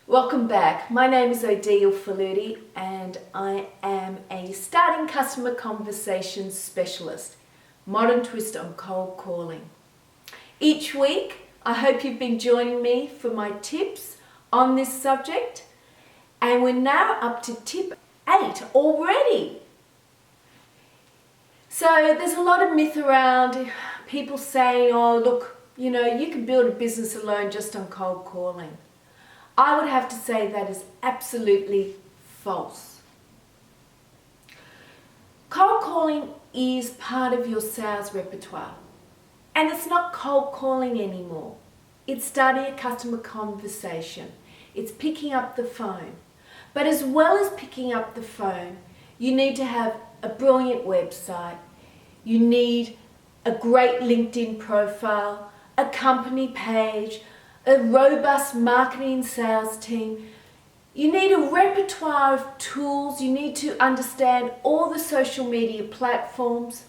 Welcome back. My name is Odile Faludi and I am a starting customer conversations specialist. Modern twist on cold calling. Each week, I hope you've been joining me for my tips on this subject, and we're now up to tip 8 already. So there's a lot of myth around people saying, oh look, you can build a business alone just on cold calling. I would have to say that is absolutely false. Cold calling is part of your sales repertoire, and it's not cold calling anymore. It's starting a customer conversation. It's picking up the phone. But as well as picking up the phone, you need to have a brilliant website. You need a great LinkedIn profile, a company page, a robust marketing and sales team. You need a repertoire of tools. You need to understand all the social media platforms.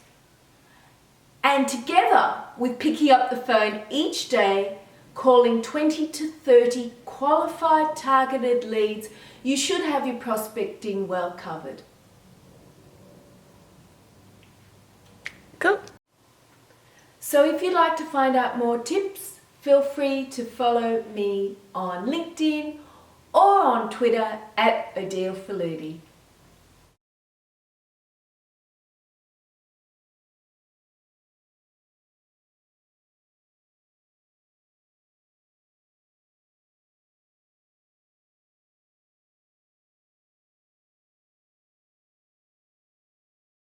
And together with picking up the phone each day, calling 20 to 30 qualified targeted leads, you should have your prospecting well covered. Cool. So if you'd like to find out more tips, feel free to follow me on LinkedIn or on Twitter at Odile Faludi.